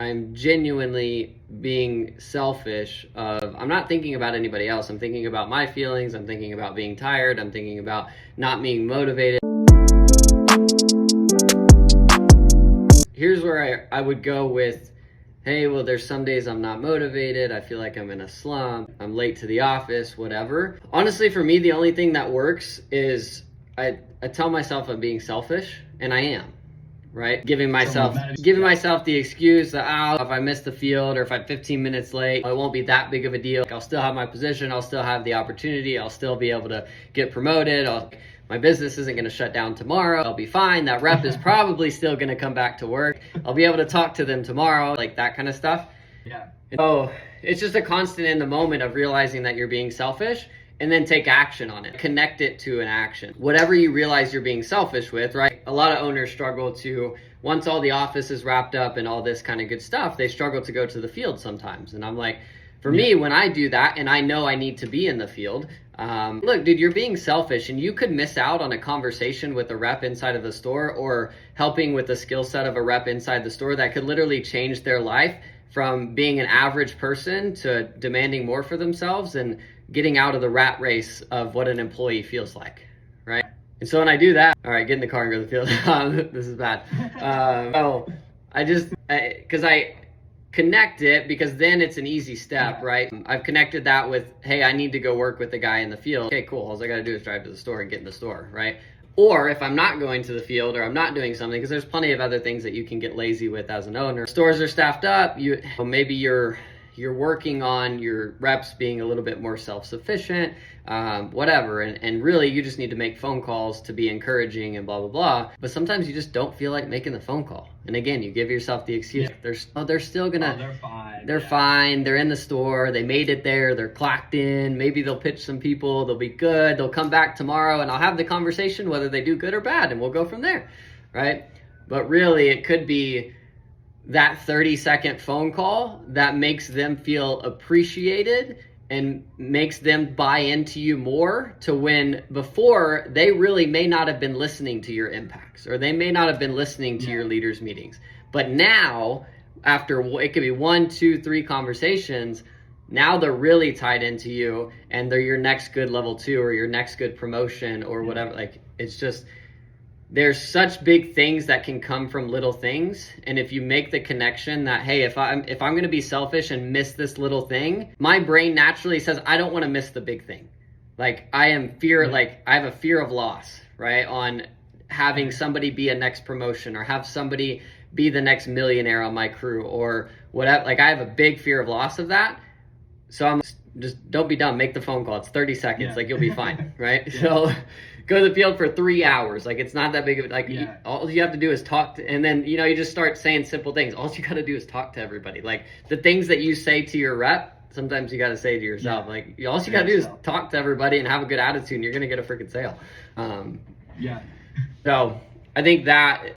I'm genuinely being selfish of, I'm not thinking about anybody else. I'm thinking about my feelings. I'm thinking about being tired. I'm thinking about not being motivated. Here's where I would go with, hey, well, there's some days I'm not motivated. I feel like I'm in a slump. I'm late to the office, whatever. Honestly, for me, the only thing that works is I tell myself I'm being selfish, and I am. Right? Giving myself the excuse that, if I miss the field or if I'm 15 minutes late, it won't be that big of a deal. I'll still have my position. I'll still have the opportunity. I'll still be able to get promoted. My business isn't going to shut down tomorrow. I'll be fine. That rep is probably still going to come back to work. I'll be able to talk to them tomorrow, like that kind of stuff. Yeah. So it's just a constant in the moment of realizing that you're being selfish, and then take action on it. Connect it to an action. Whatever you realize you're being selfish with, right? A lot of owners struggle to, once all the office is wrapped up and all this kind of good stuff, they struggle to go to the field sometimes. And I'm like, for me, when I do that and I know I need to be in the field, look, dude, you're being selfish, and you could miss out on a conversation with a rep inside of the store, or helping with the skill set of a rep inside the store that could literally change their life from being an average person to demanding more for themselves and getting out of the rat race of what an employee feels like, right? And so when I do that, all right, get in the car and go to the field. This is bad. Because I connect it, because then it's an easy step, right? I've connected that with, hey, I need to go work with the guy in the field. Okay, cool. All I got to do is drive to the store and get in the store, right? Or if I'm not going to the field, or I'm not doing something, because there's plenty of other things that you can get lazy with as an owner. Stores are staffed up. Maybe you're working on your reps being a little bit more self-sufficient, whatever. And really, you just need to make phone calls to be encouraging and blah, blah, blah. But sometimes you just don't feel like making the phone call. And again, you give yourself the excuse. Yeah. They're still gonna, they're fine. They're fine. They're in the store. They made it there. They're clocked in. Maybe they'll pitch some people. They'll be good. They'll come back tomorrow, and I'll have the conversation whether they do good or bad, and we'll go from there, right? But really, it could be that 30-second phone call that makes them feel appreciated and makes them buy into you more, to when before they really may not have been listening to your impacts, or they may not have been listening to your leaders meetings. But now, after it could be 1, 2, 3 conversations, now they're really tied into you, and they're your next good level 2 or your next good promotion or whatever. Like, it's just, there's such big things that can come from little things. And if you make the connection that, hey, if I'm going to be selfish and miss this little thing, my brain naturally says, I don't want to miss the big thing. Like, I have a fear of loss, right? On having somebody be a next promotion, or have somebody be the next millionaire on my crew, or whatever. Like, I have a big fear of loss of that. So I'm just, don't be dumb. Make the phone call. It's 30 seconds. Like, you'll be fine, right? So go to the field for 3 hours. Like, it's not that big of all you have to do is talk to, and then, you just start saying simple things. All you got to do is talk to everybody. Like, the things that you say to your rep, sometimes you got to say to yourself. Like, all you got to do is talk to everybody and have a good attitude, and you're going to get a freaking sale. So I think that